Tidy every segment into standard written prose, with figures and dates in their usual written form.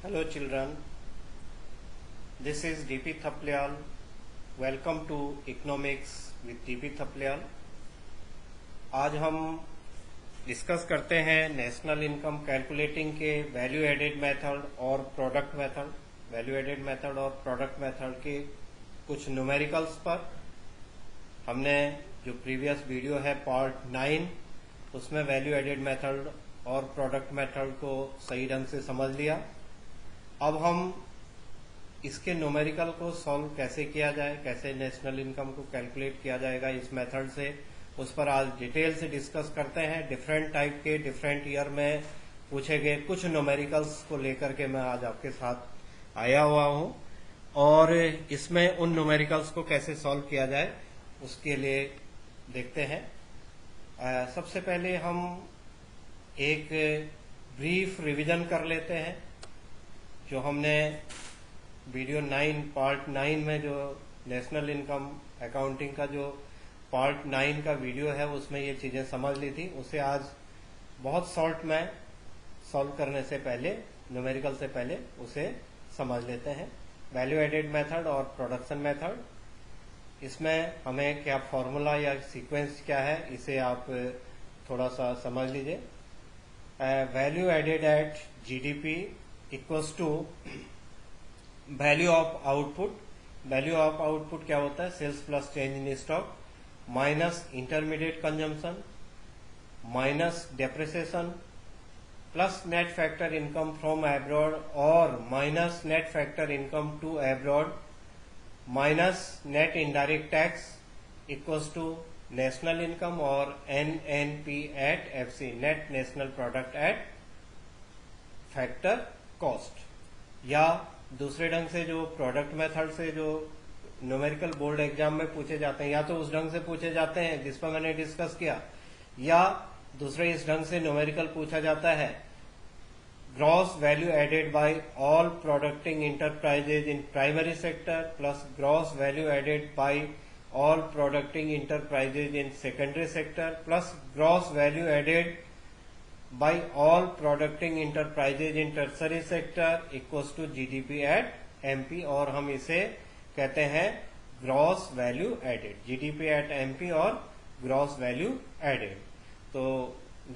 Hello children, this is DP Thaplyal. Welcome to Economics with DP Thaplyal. आज हम discuss करते हैं national income calculating के value added method और product method, value added method और product method के कुछ न्यूमेरिकल्स पर। हमने जो प्रीवियस वीडियो है पार्ट 9 उसमें वैल्यू एडेड मेथड और प्रोडक्ट मेथड को सही ढंग से समझ लिया। अब हम इसके न्यूमेरिकल को सॉल्व कैसे किया जाए, कैसे नेशनल इनकम को कैलकुलेट किया जाएगा इस मेथड से, उस पर आज डिटेल से डिस्कस करते हैं। डिफरेंट टाइप के डिफरेंट ईयर में पूछे गए कुछ न्यूमेरिकल्स को लेकर के मैं आज आपके साथ आया हुआ हूं और इसमें उन न्यूमेरिकल्स को कैसे सॉल्व किया जाए उसके लिए देखते हैं। सबसे पहले हम एक ब्रीफ रिवीजन कर लेते हैं। जो हमने वीडियो 9 पार्ट 9 में जो नेशनल इनकम अकाउंटिंग का जो पार्ट 9 का वीडियो है उसमें ये चीजें समझ ली थी, उसे आज बहुत शॉर्ट में सॉल्व करने से पहले, न्यूमेरिकल से पहले उसे समझ लेते हैं। वैल्यू एडेड मेथड और प्रोडक्शन मेथड, इसमें हमें क्या फॉर्मूला या सीक्वेंस क्या है इसे आप थोड़ा सा समझ लीजिए। Value added at GDP equals to value of output. Value of output क्या होता है? Sales plus change in stock minus intermediate consumption minus depreciation plus net factor income from abroad और minus net factor income to abroad minus net indirect tax equals to national income और NNP at FC, net national product at factor cost. या दूसरे ढंग से जो product method से जो numerical board exam में पूछे जाते हैं, या तो उस ढंग से पूछे जाते हैं जिस पर मैंने डिस्कस किया, या दूसरे इस ढंग से न्यूमेरिकल पूछा जाता है gross value added by all producting enterprises in primary sector plus gross value added by all producting enterprises in secondary sector plus gross value added by all producting enterprises in tertiary sector equals to GDP at MP, और हम इसे कहते हैं gross value added, GDP at MP और gross value added. तो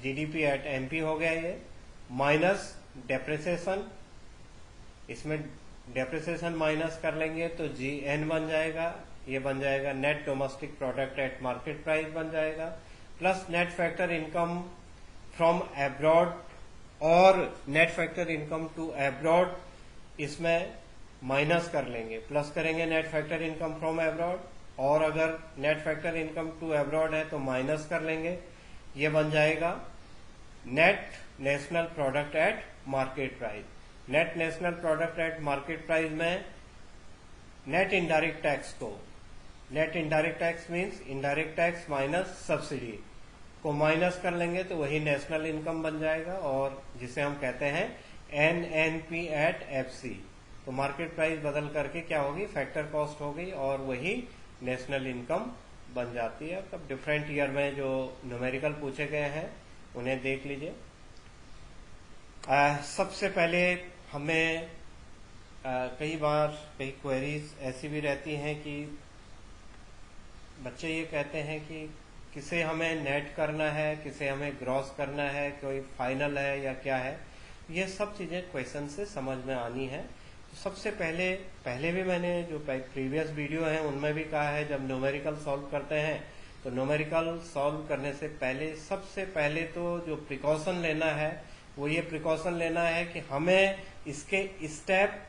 GDP at MP हो गया ये, माइनस डेप्रिसिएशन, इसमें डेप्रिसिएशन माइनस कर लेंगे तो GN बन जाएगा, ये बन जाएगा net domestic product at market price बन जाएगा, plus net factor income from abroad और net factor income to abroad, इसमें माइनस कर लेंगे, प्लस करेंगे net factor income from abroad, और अगर net factor income to abroad है तो माइनस कर लेंगे, ये बन जाएगा net national product at market price. Net national product at market price में नेट इनडायरेक्ट टैक्स को, net indirect tax means indirect tax minus subsidy को माइनस कर लेंगे तो वही नेशनल इनकम बन जाएगा, और जिसे हम कहते हैं NNP एट FC। तो मार्केट प्राइस बदल करके क्या होगी? फैक्टर कॉस्ट होगी और वही नेशनल इनकम बन जाती है। तब डिफरेंट ईयर में जो न्यूमेरिकल पूछे गए हैं उन्हें देख लीजिए। सबसे पहले हमें कई बार कई क्वेरीज ऐसी भी रहती हैं कि बच्चे ये कहते हैं कि किसे हमें नेट करना है, किसे हमें ग्रॉस करना है, कोई फाइनल है या क्या है, ये सब चीजें क्वेश्चन से समझ में आनी है। तो सबसे पहले भी मैंने जो प्रीवियस वीडियो है उनमें भी कहा है, जब न्यूमेरिकल सॉल्व करते हैं तो न्यूमेरिकल सॉल्व करने से पहले सबसे पहले तो जो प्रिकॉशन लेना है वो ये प्रिकॉशन लेना है कि हमें इसके स्टेप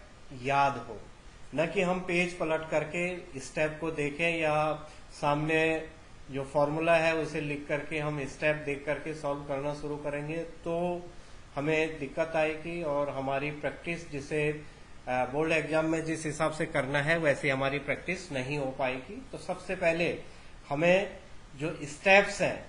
याद हो, न कि हम पेज पलट करके स्टेप को देखें या सामने जो फॉर्मूला है उसे लिख करके हम स्टेप देख करके सॉल्व करना शुरू करेंगे तो हमें दिक्कत आएगी और हमारी प्रैक्टिस, जिसे बोर्ड एग्जाम में जिस हिसाब से करना है वैसे हमारी प्रैक्टिस नहीं हो पाएगी। तो सबसे पहले हमें जो स्टेप्स हैं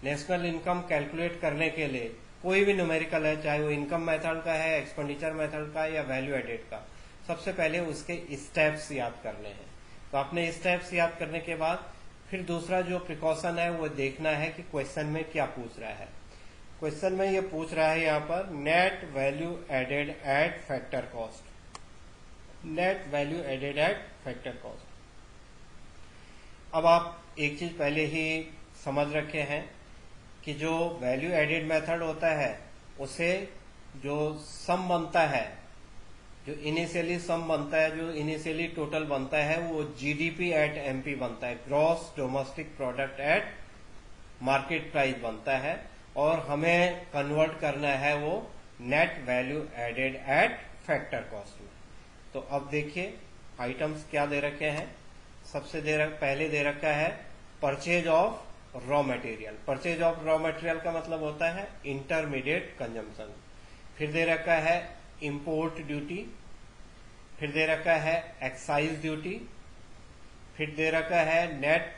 नेशनल इनकम कैलकुलेट करने के लिए, कोई भी न्यूमेरिकल है, चाहे वो इनकम मेथड का है, एक्सपेंडिचर मेथड का या वैल्यू एडेड का, सबसे पहले उसके स्टेप्स याद करने हैं। तो आपने स्टेप्स याद करने के बाद फिर दूसरा जो प्रिकॉशन है वो देखना है कि क्वेश्चन में क्या पूछ रहा है। क्वेश्चन में ये पूछ रहा है यहाँ पर net value added at factor cost, net value added at factor cost. अब आप एक चीज पहले ही समझ रखे हैं कि जो वैल्यू एडेड मेथड होता है उसे जो सम बनता है, जो इनिशियली सम बनता है, जो इनिशियली टोटल बनता है, वो जीडीपी एट एमपी बनता है, gross domestic product at market price बनता है, और हमें कन्वर्ट करना है वो net value added at factor cost में। तो अब देखिए आइटम्स क्या दे रखे हैं। सबसे पहले दे रखा है purchase of raw material. Purchase of raw material का मतलब होता है इंटरमीडिएट कंजम्पशन। फिर दे रखा है इंपोर्ट ड्यूटी, फिर दे रखा है एक्साइज ड्यूटी, फिर दे रखा है नेट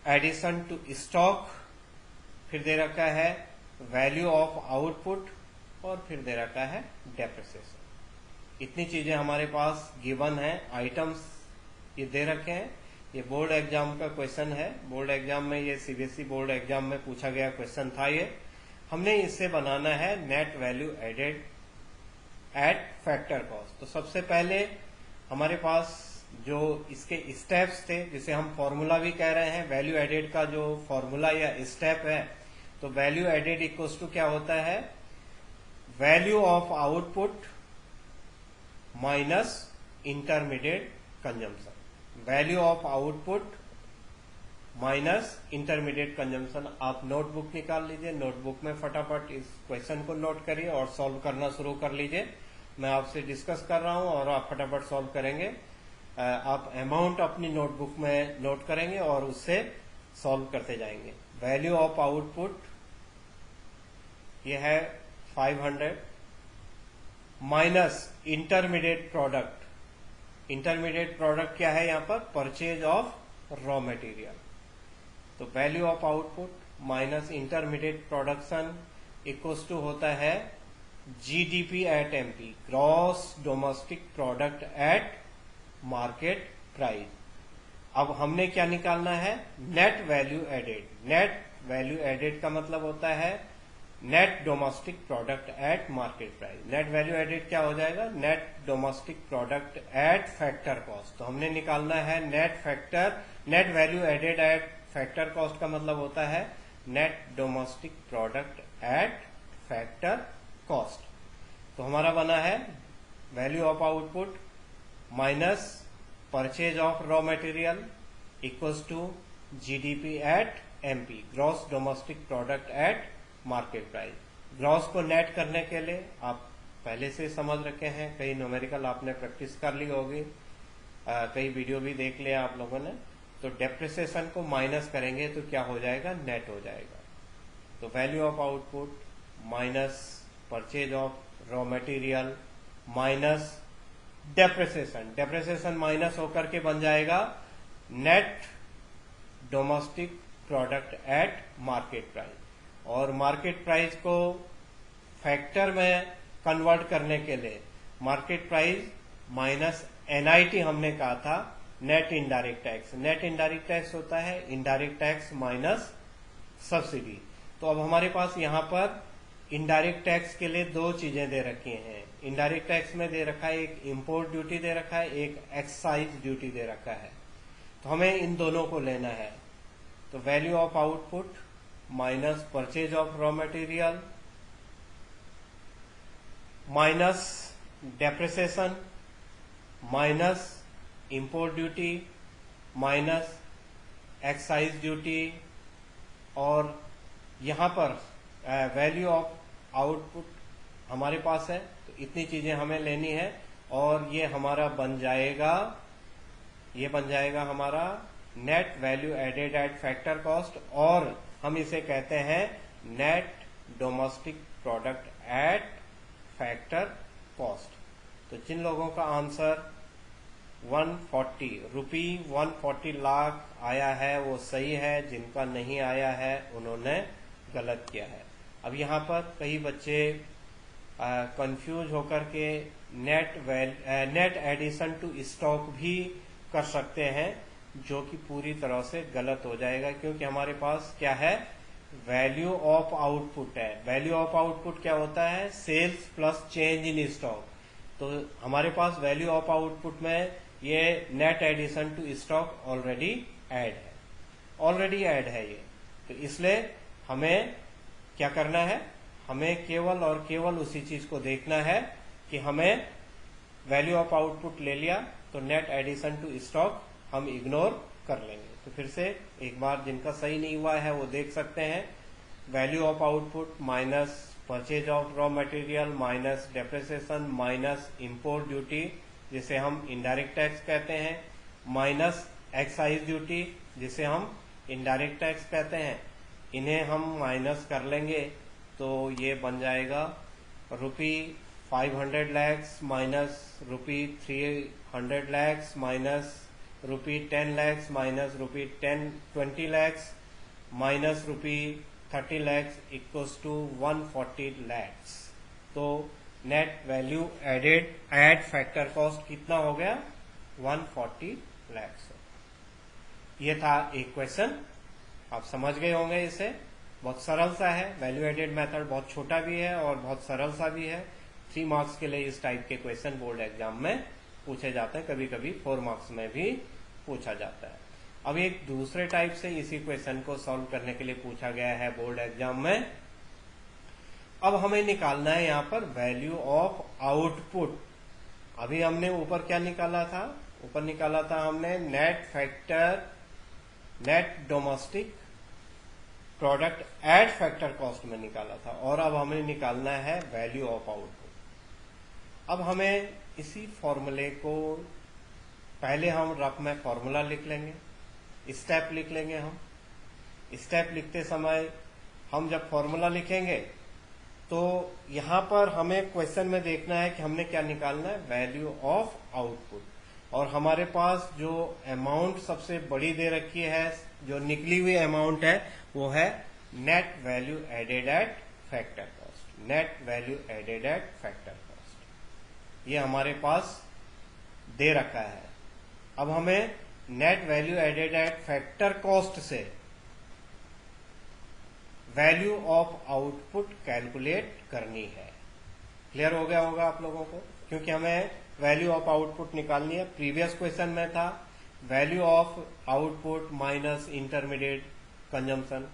एडिशन टू स्टॉक, फिर दे रखा है वैल्यू ऑफ आउटपुट, और फिर दे रखा है डेप्रिसिएशन। इतनी चीजें हमारे पास गिवन है, आइटम्स ये दे रखे हैं। ये बोर्ड एग्जाम का क्वेश्चन है, बोर्ड एग्जाम में, ये सीबीएसई बोर्ड एग्जाम में पूछा गया क्वेश्चन था। ये हमने इससे बनाना है net value added at factor cost. तो सबसे पहले हमारे पास जो इसके स्टेप्स थे, जिसे हम फॉर्मूला भी कह रहे हैं, वैल्यू एडेड का जो फॉर्मूला या स्टेप है, तो वैल्यू एडेड इक्वल्स टू क्या होता है, value of output minus intermediate consumption. Value of output minus intermediate consumption. आप नोटबुक निकाल लीजिए, नोटबुक में फटाफट इस क्वेश्चन को नोट करिए और सॉल्व करना शुरू कर लीजिए। मैं आपसे डिस्कस कर रहा हूं और आप फटाफट सॉल्व करेंगे। आप अमाउंट अपनी नोटबुक में नोट करेंगे और उससे सॉल्व करते जाएंगे। वैल्यू ऑफ आउटपुट ये है 500 minus intermediate product. Intermediate product क्या है यहाँ पर, परचेज ऑफ रॉ मटेरियल। तो value of output minus intermediate production equals to होता है GDP at MP, gross domestic product at market price. अब हमने क्या निकालना है, net value added. Net value added का मतलब होता है net domestic product at market price. Net value added क्या हो जाएगा, net domestic product at factor cost. तो हमने निकालना है net value added at factor cost का मतलब होता है net domestic product at factor cost. तो हमारा बना है value of output minus purchase of raw material equals to GDP at MP, gross domestic product at market price. Gross को net करने के लिए आप पहले से समझ रखे हैं, कई न्यूमेरिकल आपने प्रैक्टिस कर ली होगी, कई वीडियो भी देख लिया आप लोगों ने। तो डेप्रिसिएशन को माइनस करेंगे तो क्या हो जाएगा, नेट हो जाएगा। तो value of output minus purchase of raw material minus depreciation. Depreciation minus होकर के बन जाएगा net domestic product at market price. और मार्केट प्राइस को फैक्टर में कन्वर्ट करने के लिए मार्केट प्राइस माइनस एनआईटी हमने कहा था, net indirect tax. Net indirect tax होता है इनडायरेक्ट टैक्स माइनस सब्सिडी। तो अब हमारे पास यहाँ पर इनडायरेक्ट टैक्स के लिए दो चीजें दे रखी हैं। इनडायरेक्ट टैक्स में दे रखा है एक इंपोर्ट ड्यूटी दे रखा है, एक एक्साइज ड्यूटी दे रखा है। तो हमें इन दोनों को लेना है। तो value of output minus purchase of raw material minus depreciation minus import duty minus excise duty, और यहां पर वैल्यू ऑफ आउटपुट हमारे पास है। तो इतनी चीजें हमें लेनी है और ये हमारा बन जाएगा, ये बन जाएगा हमारा net value added at factor cost, और हम इसे कहते हैं net domestic product at factor cost. तो जिन लोगों का आंसर 140 लाख आया है वो सही है, जिनका नहीं आया है उन्होंने गलत किया है। अब यहाँ पर कई बच्चे कंफ्यूज होकर के नेट एडिशन टू स्टॉक भी कर सकते हैं, जो कि पूरी तरह से गलत हो जाएगा, क्योंकि हमारे पास क्या है, वैल्यू ऑफ आउटपुट है। वैल्यू ऑफ आउटपुट क्या होता है? Sales plus change in stock. तो हमारे पास वैल्यू ऑफ आउटपुट में ये net addition to stock already add है, ऑलरेडी ऐड है ये। तो इसलिए हमें क्या करना है? हमें केवल और केवल उसी चीज को देखना है कि हमें वैल्यू ऑफ आउटपुट ले लिया तो नेट एडिशन टू स्टॉक हम इग्नोर कर लेंगे। तो फिर से एक बार जिनका सही नहीं हुआ है वो देख सकते हैं। Value of output minus purchase of raw material minus depreciation minus import duty जिसे हम इनडायरेक्ट टैक्स कहते हैं माइनस एक्साइज ड्यूटी जिसे हम इनडायरेक्ट टैक्स कहते हैं। इन्हें हम माइनस कर लेंगे तो ये बन जाएगा ₹500 lakhs minus ₹300 lakhs minus ₹10 lakhs minus ₹20 lakhs minus ₹30 lakhs equals to 140 lakhs। तो net value at factor cost कितना हो गया? 140 lakhs। ये था एक क्वेश्चन, आप समझ गए होंगे। इसे बहुत सरल सा है, वैल्यू एडेड मेथड बहुत छोटा भी है और बहुत सरल सा भी है। 3 मार्क्स के लिए इस टाइप के क्वेश्चन बोर्ड एग्जाम में पूछे जाते हैं, कभी कभी 4 मार्क्स में भी पूछा जाता है। अब एक दूसरे टाइप से इसी क्वेश्चन को सॉल्व करने के लिए पूछा गया है बोर्ड एग्जाम में। अब हमें निकालना है यहाँ पर वैल्यू ऑफ आउटपुट। अभी हमने ऊपर क्या निकाला था? ऊपर निकाला था हमने net domestic product at factor cost में निकाला था, और अब हमें निकालना है वैल्यू ऑफ आउटपुट। अब हमें इसी फॉर्मूले को पहले हम रफ में फॉर्मूला लिख लेंगे, स्टेप लिख लेंगे। हम स्टेप लिखते समय हम जब फॉर्मूला लिखेंगे तो यहां पर हमें क्वेश्चन में देखना है कि हमने क्या निकालना है? Value of output. और हमारे पास जो अमाउंट सबसे बड़ी दे रखी है, जो निकली हुई अमाउंट है, वो है net value added at factor cost. Net value added at factor cost ये हमारे पास दे रखा है। अब हमें net value added at factor cost से वैल्यू ऑफ आउटपुट कैलकुलेट करनी है। क्लियर हो गया होगा आप लोगों को, क्योंकि हमें वैल्यू ऑफ आउटपुट निकालनी है। प्रीवियस क्वेश्चन में था value of output minus intermediate consumption.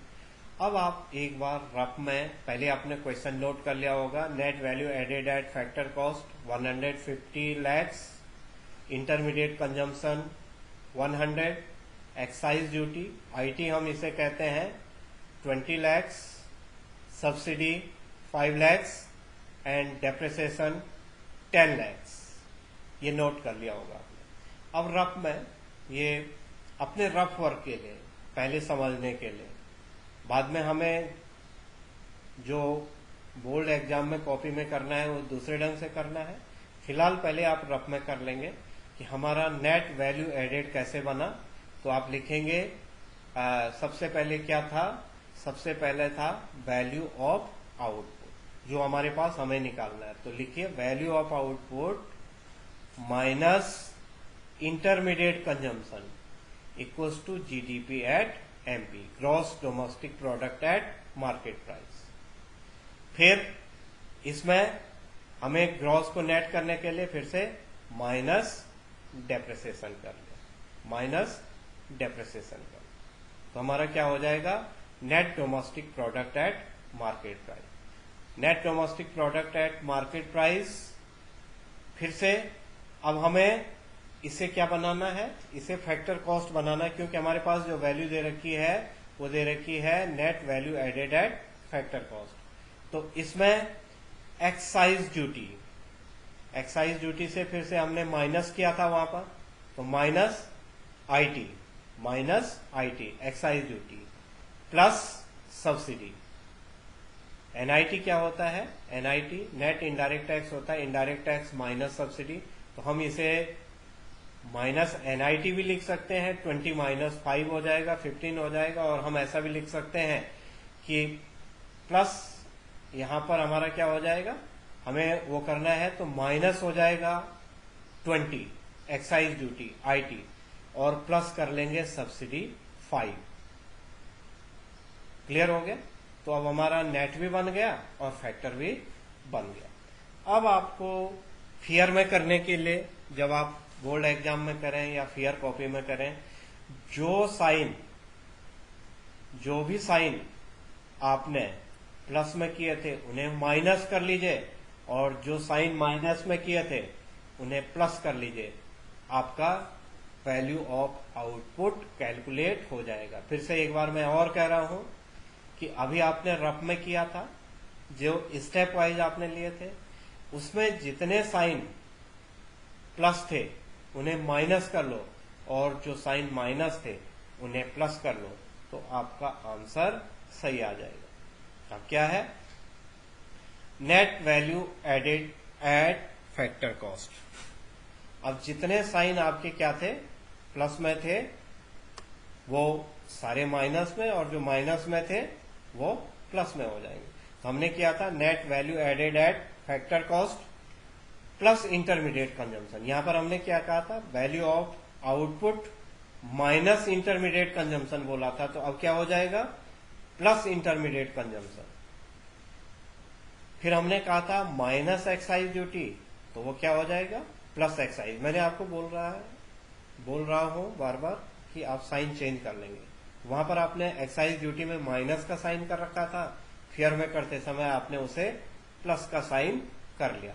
अब आप एक बार रफ में पहले आपने क्वेश्चन नोट कर लिया होगा। Net value added at factor cost 150 lakhs, intermediate consumption 100, excise duty IT हम इसे कहते हैं 20 lakhs, subsidy 5 lakhs and depreciation 10 lakhs। ये नोट कर लिया होगा आपने। अब रफ में ये अपने रफ वर्क के लिए, पहले समझने के लिए, बाद में हमें जो बोर्ड एग्जाम में कॉपी में करना है वो दूसरे ढंग से करना है। फिलहाल पहले आप रफ में कर लेंगे कि हमारा नेट वैल्यू एडेड कैसे बना। तो आप लिखेंगे सबसे पहले क्या था? सबसे पहले था वैल्यू ऑफ आउटपुट, जो हमारे पास हमें निकालना है। तो लिखिए value of output minus intermediate consumption equals to GDP at MP, gross domestic product at market price. फिर इसमें हमें ग्रॉस को नेट करने के लिए फिर से माइनस डेप्रिसिएशन कर ले, माइनस डेप्रिसिएशन कर ले। तो हमारा क्या हो जाएगा? Net domestic product at market price. Net domestic product at market price. फिर से अब हमें इसे क्या बनाना है? इसे फैक्टर कॉस्ट बनाना है, क्योंकि हमारे पास जो वैल्यू दे रखी है वो दे रखी है net value added at factor cost. तो इसमें एक्साइज ड्यूटी, एक्साइज ड्यूटी से फिर से हमने माइनस किया था वहां पर, तो minus IT excise duty plus subsidy. NIT क्या होता है? एनआईटी नेट इनडायरेक्ट टैक्स होता है, इनडायरेक्ट टैक्स माइनस सब्सिडी। तो हम इसे माइनस एनआईटी भी लिख सकते हैं, 20 माइनस 5 हो जाएगा, 15 हो जाएगा। और हम ऐसा भी लिख सकते हैं कि प्लस यहां पर हमारा क्या हो जाएगा? हमें वो करना है तो माइनस हो जाएगा 20 एक्साइज ड्यूटी आईटी, और प्लस कर लेंगे सब्सिडी 5। क्लियर हो गया? तो अब हमारा नेट भी बन गया और फैक्टर भी बन गया। अब आपको फियर में करने के लिए, जब आप बोर्ड एग्जाम में करें या फियर कॉपी में करें, जो भी साइन आपने प्लस में किए थे उन्हें माइनस कर लीजिए, और जो साइन माइनस में किए थे उन्हें प्लस कर लीजिए। आपका वैल्यू ऑफ आउटपुट कैलकुलेट हो जाएगा। फिर से एक बार मैं और कह रहा हूं कि अभी आपने रफ में किया था, जो स्टेप वाइज आपने लिए थे, उसमें जितने साइन प्लस थे उन्हें माइनस कर लो, और जो साइन माइनस थे उन्हें प्लस कर लो, तो आपका आंसर सही आ जाएगा। अब क्या है? Net value added at factor cost. अब जितने साइन आपके क्या थे, प्लस में थे, वो सारे माइनस में, और जो माइनस में थे वो प्लस में हो जाएंगे। तो हमने किया था net value added at factor cost plus intermediate consumption. यहां पर हमने क्या कहा था? Value of output minus intermediate consumption बोला था। तो अब क्या हो जाएगा? Plus intermediate consumption. फिर हमने कहा था माइनस एक्साइज ड्यूटी, तो वो क्या हो जाएगा? Plus excise. मैंने आपको बोल रहा हूं बार बार कि आप साइन चेंज कर लेंगे। वहां पर आपने एक्साइज ड्यूटी में माइनस का साइन कर रखा था, फियर में करते समय आपने उसे प्लस का साइन कर लिया,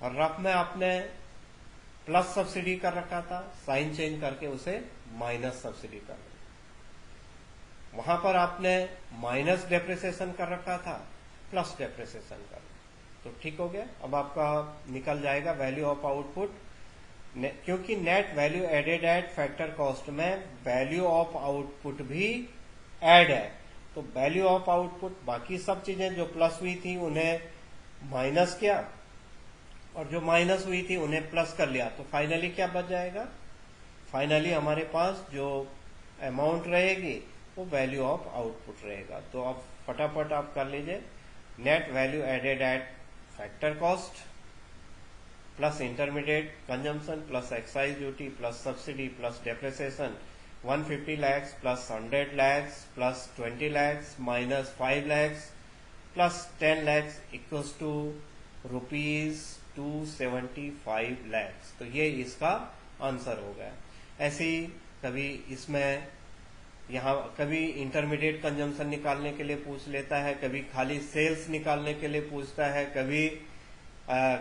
और रफ में आपने प्लस सब्सिडी कर रखा था, साइन चेंज करके उसे माइनस सब्सिडी कर लिया। वहां पर आपने माइनस डेप्रिसिएशन कर रखा था, प्लस डेप्रिसिएशन कर लिया। तो ठीक हो गया। अब आपका निकल जाएगा वैल्यू ऑफ आउटपुट, क्योंकि net value added at factor cost में वैल्यू ऑफ आउटपुट भी ऐड है। तो वैल्यू ऑफ आउटपुट, बाकी सब चीजें जो प्लस हुई थी उन्हें माइनस किया, और जो माइनस हुई थी उन्हें प्लस कर लिया। तो फाइनली क्या बच जाएगा? फाइनली हमारे पास जो अमाउंट रहेगी वो वैल्यू ऑफ आउटपुट रहेगा। तो अब फटाफट आप कर लीजिए। Net value added at factor cost plus intermediate consumption plus excise duty plus subsidy plus depreciation 150 lakhs plus 100 lakhs plus 20 lakhs minus 5 lakhs plus 10 lakhs equals to ₹275 lakhs। तो ये इसका आंसर हो गया। ऐसे ही कभी इसमें यहाँ कभी इंटरमीडिएट कंजम्पशन निकालने के लिए पूछ लेता है, कभी खाली सेल्स निकालने के लिए पूछता है, कभी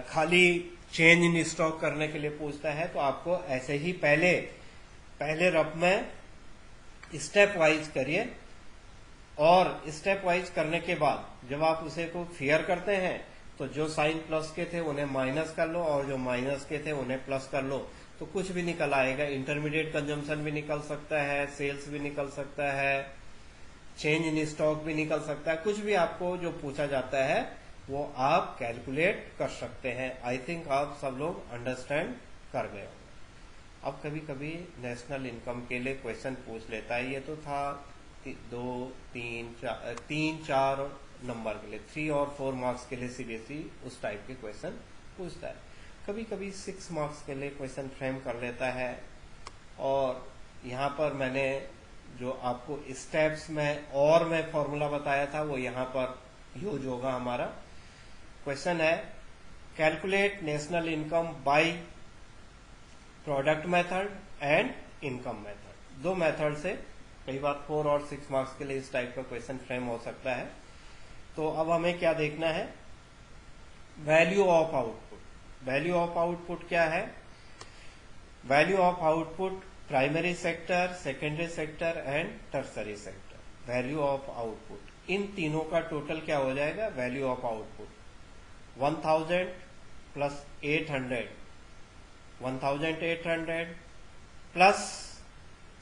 खाली चेंज इन स्टॉक करने के लिए पूछता है। तो आपको ऐसे ही पहले रफ में स्टेप वाइज करिए, और स्टेप वाइज करने के बाद जब आप उसे को फियर करते हैं तो जो साइन प्लस के थे उन्हें माइनस कर लो, और जो माइनस के थे उन्हें प्लस कर लो, तो कुछ भी निकल आएगा। इंटरमीडिएट कंजम्पशन भी निकल सकता है, सेल्स भी निकल सकता है, चेंज इन स्टॉक भी निकल सकता है। कुछ भी आपको जो पूछा जाता है वो आप कैलकुलेट कर सकते हैं। आई थिंक आप सब लोग अंडरस्टैंड कर गए होंगे। अब कभी कभी नेशनल इनकम के लिए क्वेश्चन पूछ लेता है। ये तो था 2, 3, 4 नंबर के लिए, 3 और 4 मार्क्स के लिए सीबीएसई उस टाइप के क्वेश्चन पूछता है। कभी कभी 6 मार्क्स के लिए क्वेश्चन फ्रेम कर लेता है। और यहाँ पर मैंने जो आपको स्टेप्स में और मैं फॉर्मूला बताया था वो यहाँ पर यूज होगा। हमारा क्वेश्चन है calculate national income by product method and income method. 2 method से कई बार 4 और 6 मार्क्स के लिए इस टाइप का क्वेश्चन फ्रेम हो सकता है। तो अब हमें क्या देखना है? Value of output. Value of output क्या है? Value of output primary sector, secondary sector and tertiary sector. Value of output, इन तीनों का टोटल क्या हो जाएगा? Value of output 1000 plus 800, 1800 plus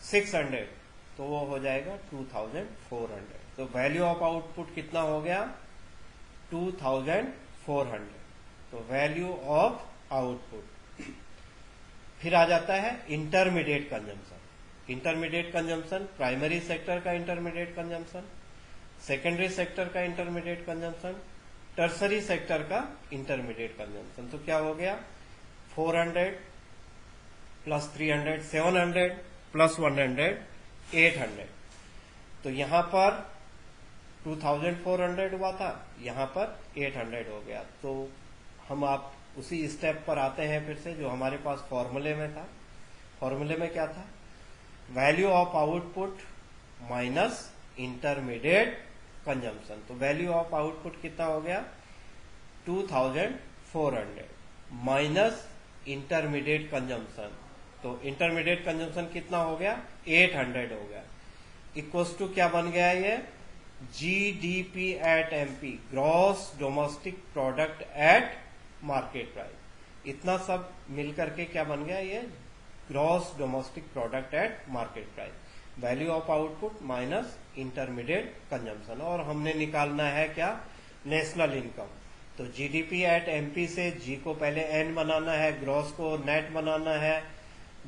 600, तो वो हो जाएगा 2400। तो वैल्यू ऑफ आउटपुट कितना हो गया? 2400। तो वैल्यू ऑफ आउटपुट। फिर आ जाता है intermediate consumption. Intermediate consumption primary sector का इंटरमीडिएट कंजम्पशन, सेकेंडरी सेक्टर का इंटरमीडिएट कंजम्पशन, टर्सरी सेक्टर का इंटरमीडिएट कंजम्पशन। तो क्या हो गया? 400 प्लस 300 700 प्लस 100 800। तो यहां पर 2400 हुआ था, यहां पर 800 हो गया। तो हम आप उसी स्टेप पर आते हैं फिर से जो हमारे पास फॉर्मूले में था। फॉर्मूले में क्या था? Value of output minus intermediate consumption. तो वैल्यू ऑफ आउटपुट कितना हो गया? 2400 माइनस इंटरमीडिएट कंजम्पशन। तो इंटरमीडिएट कंजम्पशन कितना हो गया? 800 हो गया। इक्वल्स टू क्या बन गया ये? GDP at MP, gross domestic product at market price. इतना सब मिलकर के क्या बन गया ये? Gross domestic product at market price. Value of output minus intermediate consumption. और हमने निकालना है क्या? National income. तो जीडीपी एट एमपी से जी को पहले एन बनाना है, ग्रॉस को नेट बनाना है,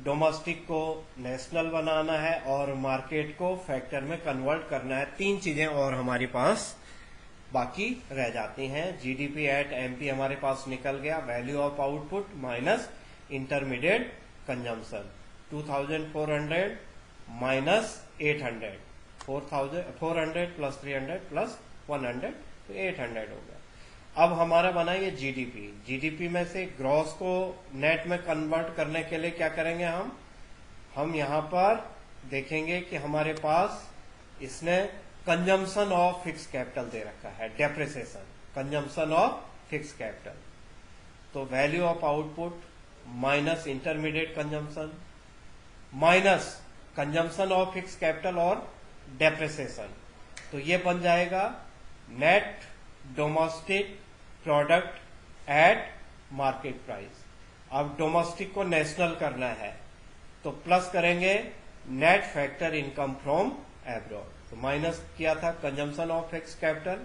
डोमेस्टिक को नेशनल बनाना है और मार्केट को फैक्टर में कन्वर्ट करना है। तीन चीजें और हमारे पास बाकी रह जाती हैं। जीडीपी एट एमपी हमारे पास निकल गया, value of output minus intermediate consumption. 2400 minus 800, 400 plus 300 plus 100, तो 800 हो गया। अब हमारा बना ये जीडीपी। जीडीपी में से ग्रॉस को नेट में कन्वर्ट करने के लिए क्या करेंगे हम यहां पर देखेंगे कि हमारे पास इसने कंजम्पशन ऑफ फिक्स कैपिटल दे रखा है, depreciation, consumption of fix capital. तो value of output minus intermediate consumption minus consumption of fix capital और डेप्रिसिएशन। तो ये बन जाएगा net domestic product at market price. अब डोमेस्टिक को नेशनल करना है तो प्लस करेंगे net factor income from abroad. तो माइनस किया था कंजम्पशन ऑफ फिक्स कैपिटल,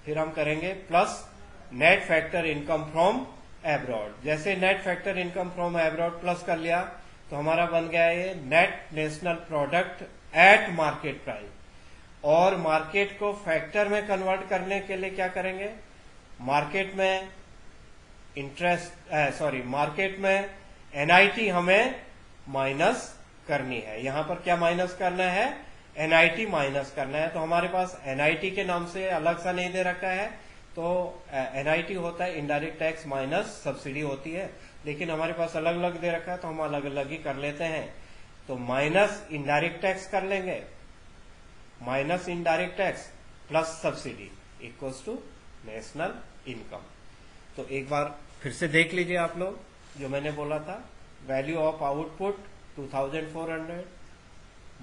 फिर हम करेंगे plus net factor income from abroad. जैसे net factor income from abroad plus कर लिया तो हमारा बन गया ये net national product at market price. और मार्केट को फैक्टर में कन्वर्ट करने के लिए क्या करेंगे? मार्केट में मार्केट में एनआईटी हमें माइनस करनी है। यहां पर क्या माइनस करना है? एनआईटी माइनस करना है। तो हमारे पास एनआईटी के नाम से अलग सा नहीं दे रखा है, तो एनआईटी होता है इनडायरेक्ट टैक्स माइनस सब्सिडी होती है, लेकिन हमारे पास अलग अलग दे रखा है तो हम अलग अलग ही कर लेते हैं। तो माइनस इनडायरेक्ट टैक्स कर लेंगे, minus indirect tax plus subsidy equals to national income. तो एक बार फिर से देख लीजिए आप लोग जो मैंने बोला था। Value of output 2400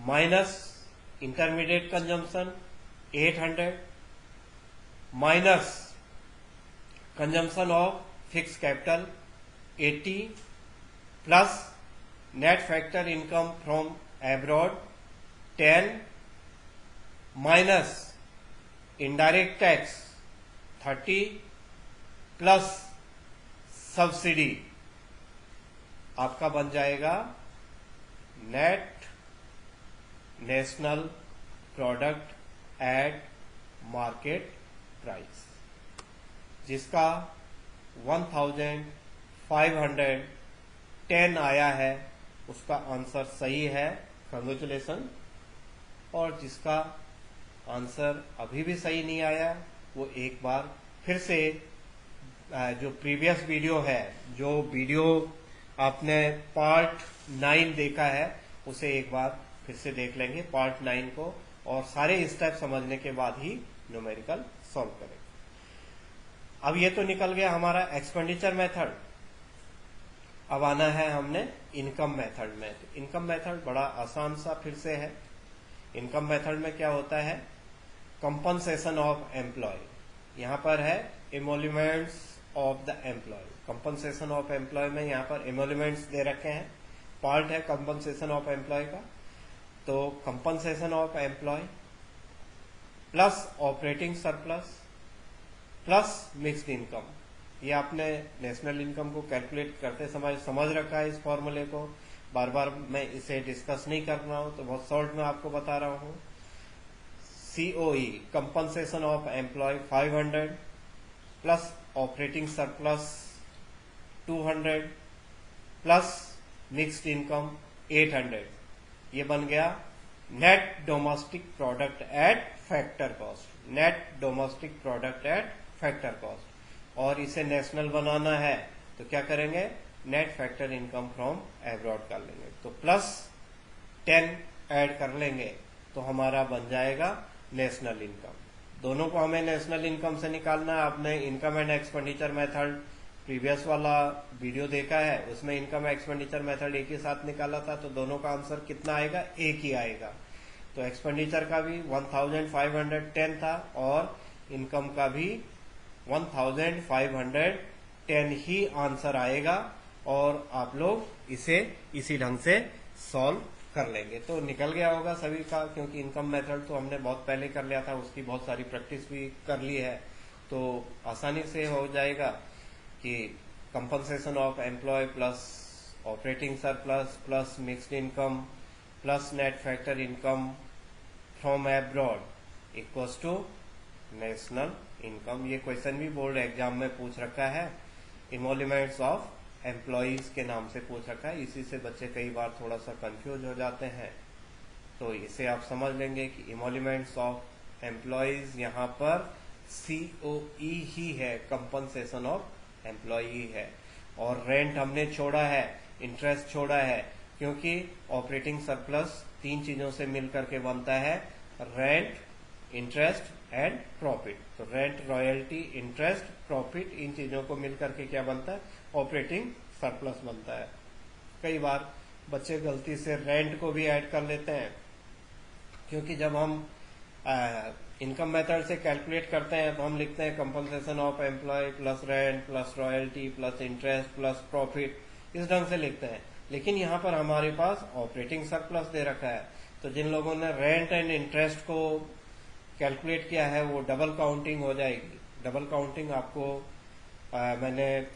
minus intermediate consumption 800 minus consumption of fix capital 80 plus net factor income from abroad 10 minus indirect tax 30 plus subsidy आपका बन जाएगा net national product at market price, जिसका 1510 आया है। उसका आंसर सही है, कांग्रेचुलेशन। और जिसका आंसर अभी भी सही नहीं आया वो एक बार फिर से जो प्रीवियस वीडियो है, जो वीडियो आपने पार्ट 9 देखा है, उसे एक बार फिर से देख लेंगे पार्ट 9 को, और सारे स्टेप समझने के बाद ही न्यूमेरिकल सॉल्व करेंगे। अब ये तो निकल गया हमारा एक्सपेंडिचर मेथड। अब आना है हमने इनकम मेथड में। तो इनकम मेथड बड़ा आसान सा फिर से है। इनकम मेथड में क्या होता है? Compensation of employ. यहां पर है emoluments of the employ. Compensation of employ में यहां पर एमोल्यूमेंट्स दे रखे हैं, पार्ट है कंपनसेशन ऑफ एम्प्लॉय का। तो compensation of employ plus operating surplus plus mixed income. ये आपने नेशनल इनकम को कैलकुलेट करते समय समझ रखा है इस फॉर्मूले को, बार बार मैं इसे डिस्कस नहीं कर रहा हूं, तो बहुत शॉर्ट में आपको बता रहा हूं। COE compensation of employ 500 plus operating surplus 200 plus mixed income 800, ये बन गया net domestic product at factor cost, net domestic product at factor cost. और इसे नेशनल बनाना है तो क्या करेंगे, net factor income from abroad कर लेंगे, तो +10 ऐड कर लेंगे तो हमारा बन जाएगा नेशनल इनकम। दोनों को हमें नेशनल इनकम से निकालना है। आपने income and expenditure method previous वाला वीडियो देखा है, उसमें इनकम एक्सपेंडिचर मेथड एक ही साथ निकाला था, तो दोनों का आंसर कितना आएगा, एक ही आएगा। तो एक्सपेंडिचर का भी 1510 था और इनकम का भी 1510 ही आंसर आएगा, और आप लोग इसे इसी ढंग से सॉल्व कर लेंगे। तो निकल गया होगा सभी का, क्योंकि इनकम मेथड तो हमने बहुत पहले कर लिया था, उसकी बहुत सारी प्रैक्टिस भी कर ली है, तो आसानी से हो जाएगा कि compensation of employ plus operating surplus plus mixed income plus net factor income from abroad equals to national income. ये क्वेश्चन भी बोर्ड एग्जाम में पूछ रखा है, इमोल्यूमेंट्स ऑफ एम्प्लॉइज के नाम से पूछ रखा है। इसी से बच्चे कई बार थोड़ा सा कंफ्यूज हो जाते हैं, तो इसे आप समझ लेंगे कि इमोल्यूमेंट्स ऑफ एम्प्लॉइज यहाँ पर COE ही है, कंपनसेशन ऑफ एम्प्लॉई है। और रेंट हमने छोड़ा है, इंटरेस्ट छोड़ा है, क्योंकि ऑपरेटिंग सरप्लस तीन चीजों से मिलकर के बनता है, रेंट, इंटरेस्ट एंड प्रॉफिट। तो रेंट, रॉयल्टी, इंटरेस्ट, प्रॉफिट, इन चीजों को मिलकर के क्या बनता है, ऑपरेटिंग सरप्लस बनता है। कई बार बच्चे गलती से रेंट को भी ऐड कर लेते हैं, क्योंकि जब हम इनकम मेथड से कैलकुलेट करते हैं तो हम लिखते हैं compensation of employ plus rent plus royalty plus interest plus profit, इस ढंग से लिखते हैं। लेकिन यहाँ पर हमारे पास ऑपरेटिंग सरप्लस दे रखा है, तो जिन लोगों ने रेंट एंड इंटरेस्ट को कैलकुलेट किया है वो डबल काउंटिंग हो जाएगी। डबल काउंटिंग आपको मैंने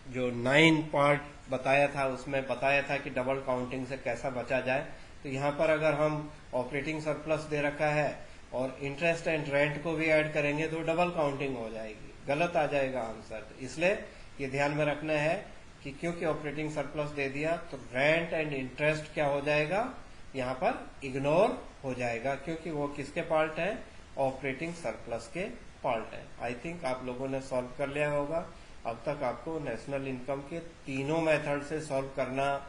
जो 9 पार्ट बताया था उसमें बताया था कि डबल काउंटिंग से कैसा बचा जाए। तो यहाँ पर अगर हम ऑपरेटिंग सरप्लस दे रखा है और इंटरेस्ट एंड रेंट को भी ऐड करेंगे तो डबल काउंटिंग हो जाएगी, गलत आ जाएगा आंसर। तो इसलिए ये ध्यान में रखना है कि क्योंकि ऑपरेटिंग सरप्लस दे दिया तो रेंट एंड इंटरेस्ट क्या हो जाएगा, यहाँ पर इग्नोर हो जाएगा, क्योंकि वो किसके पार्ट है, ऑपरेटिंग सरप्लस के पार्ट है। आई थिंक आप लोगों ने सॉल्व कर लिया होगा। अब तक आपको नेशनल इनकम के तीनों मेथड से सॉल्व करना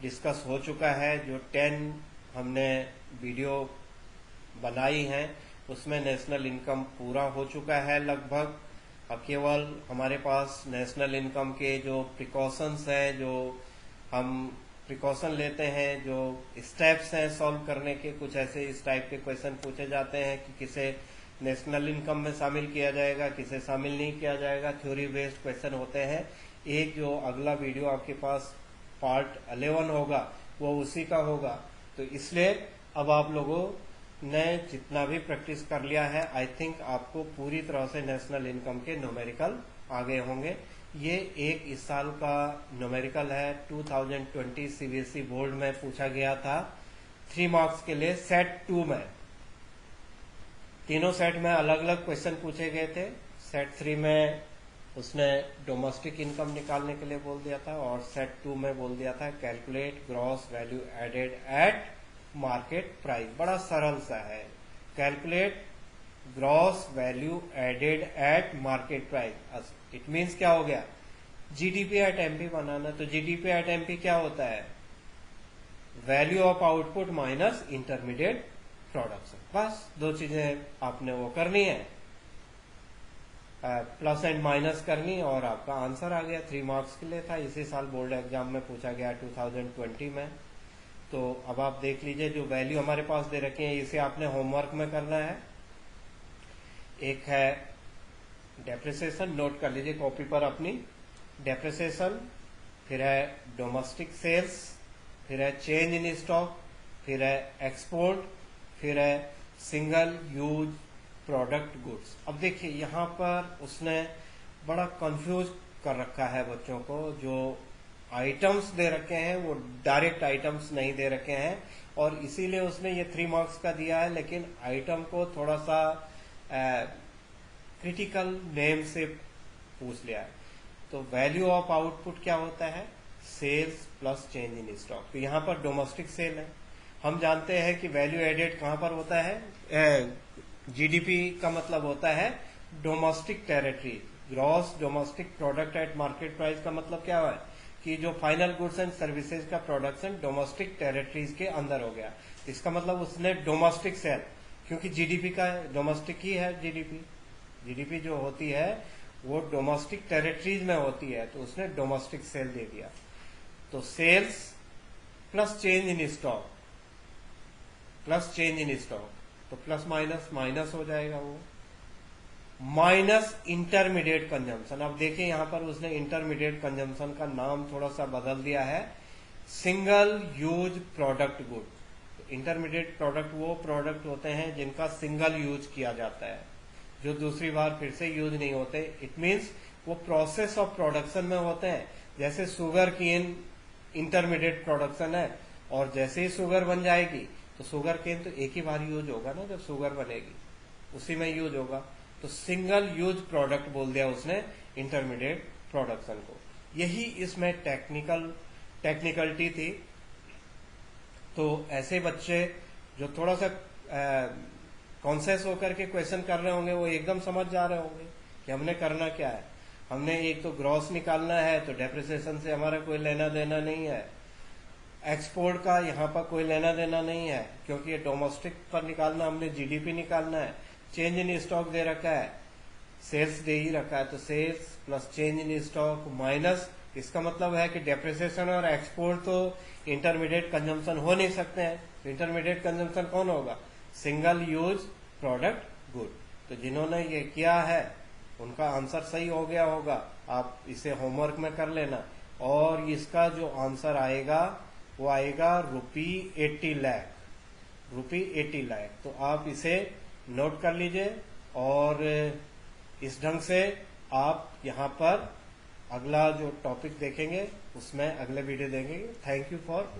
डिस्कस हो चुका है। जो 10 हमने वीडियो बनाई है उसमें नेशनल इनकम पूरा हो चुका है लगभग। अब केवल हमारे पास नेशनल इनकम के जो प्रिकॉशंस हैं, जो हम प्रिकॉशन लेते हैं, जो स्टेप्स हैं सॉल्व करने के, कुछ ऐसे इस टाइप के क्वेश्चन पूछे जाते हैं कि किसे नेशनल इनकम में शामिल किया जाएगा, किसे शामिल नहीं किया जाएगा, थ्योरी बेस्ड क्वेश्चन होते हैं। एक जो अगला वीडियो आपके पास पार्ट 11 होगा वो उसी का होगा। तो इसलिए अब आप लोगों ने जितना भी प्रैक्टिस कर लिया है, आई थिंक आपको पूरी तरह से नेशनल इनकम के न्यूमेरिकल आ गए होंगे। ये एक इस साल का न्यूमेरिकल है, 2020 CBSE बोर्ड में पूछा गया था 3 मार्क्स के लिए सेट 2 में। तीनों सेट में अलग अलग क्वेश्चन पूछे गए थे। सेट 3 में उसने डोमेस्टिक इनकम निकालने के लिए बोल दिया था, और सेट 2 में बोल दिया था calculate gross value added at market price. बड़ा सरल सा है, calculate gross value added at market price. It means क्या हो गया, GDP एट MP बनाना। तो GDP एट MP क्या होता है, value of output minus intermediate production. बस 2 चीजें आपने वो करनी है, प्लस एंड माइनस करनी, और आपका आंसर आ गया। 3 मार्क्स के लिए था, इसी साल बोर्ड एग्जाम में पूछा गया 2020 में। तो अब आप देख लीजिए जो वैल्यू हमारे पास दे रखी है इसे आपने होमवर्क में करना है। एक है डेप्रिसिएशन, नोट कर लीजिए कॉपी पर अपनी, डेप्रिसिएशन, फिर है डोमेस्टिक सेल्स, फिर है चेंज इन स्टॉक, फिर है एक्सपोर्ट, फिर है सिंगल यूज प्रोडक्ट गुड्स। अब देखिए यहाँ पर उसने बड़ा कंफ्यूज कर रखा है बच्चों को। जो आइटम्स दे रखे हैं वो डायरेक्ट आइटम्स नहीं दे रखे हैं, और इसीलिए उसने ये 3 मार्क्स का दिया है, लेकिन आइटम को थोड़ा सा क्रिटिकल नेम से पूछ लिया है। तो वैल्यू ऑफ आउटपुट क्या होता है, sales plus change in stock. तो यहाँ पर डोमेस्टिक सेल है, हम जानते हैं कि वैल्यू एडेड कहां पर होता है, जीडीपी का मतलब होता है domestic territory, gross domestic product at market price का मतलब क्या है कि जो फाइनल गुड्स एंड सर्विसेज का प्रोडक्शन डोमेस्टिक टेरिटरीज के अंदर हो गया, इसका मतलब उसने डोमेस्टिक सेल, क्योंकि जीडीपी का डोमेस्टिक ही है, जीडीपी जो होती है वो डोमेस्टिक टेरिटरीज में होती है, तो उसने डोमेस्टिक सेल दे दिया। तो sales plus change in stock, तो प्लस माइनस माइनस हो जाएगा वो, माइनस इंटरमीडिएट कंजम्पशन। अब देखिए यहां पर उसने इंटरमीडिएट कंजम्पशन का नाम थोड़ा सा बदल दिया है, single use product good. Intermediate product वो प्रोडक्ट होते हैं जिनका सिंगल यूज किया जाता है, जो दूसरी बार फिर से यूज नहीं होते। इट मीन्स वो प्रोसेस ऑफ प्रोडक्शन में होते हैं, जैसे शुगर केन इंटरमीडिएट प्रोडक्शन है, और जैसे ही शुगर बन जाएगी तो शुगर केन तो एक ही बार यूज होगा ना, जब शुगर बनेगी उसी में यूज होगा, तो सिंगल यूज प्रोडक्ट बोल दिया उसने इंटरमीडिएट प्रोडक्शन को। यही इसमें टेक्निकलिटी थी। तो ऐसे बच्चे जो थोड़ा सा कॉन्शियस होकर के क्वेश्चन कर रहे होंगे, वो एकदम समझ जा रहे होंगे कि हमने करना क्या है। हमने एक तो ग्रॉस निकालना है, तो डेप्रिसिएशन से हमारा कोई लेना देना नहीं है, एक्सपोर्ट का यहाँ पर कोई लेना देना नहीं है, क्योंकि ये डोमेस्टिक पर निकालना, हमने जीडीपी निकालना है। चेंज इन स्टॉक दे रखा है, सेल्स दे ही रखा है, तो sales plus change in stock minus, इसका मतलब है कि डेप्रिसिएशन और एक्सपोर्ट तो इंटरमीडिएट कंजम्पशन हो नहीं सकते हैं। तो इंटरमीडिएट कंजम्पशन कौन होगा, सिंगल यूज प्रोडक्ट गुड। तो जिन्होंने ये किया है उनका आंसर सही हो गया होगा, आप इसे होमवर्क में कर लेना। और इसका जो आंसर आएगा वो आएगा ₹80 लाख, ₹80 लाख। तो आप इसे नोट कर लीजिए, और इस ढंग से आप यहाँ पर अगला जो टॉपिक देखेंगे उसमें अगले वीडियो देंगे। Thank you for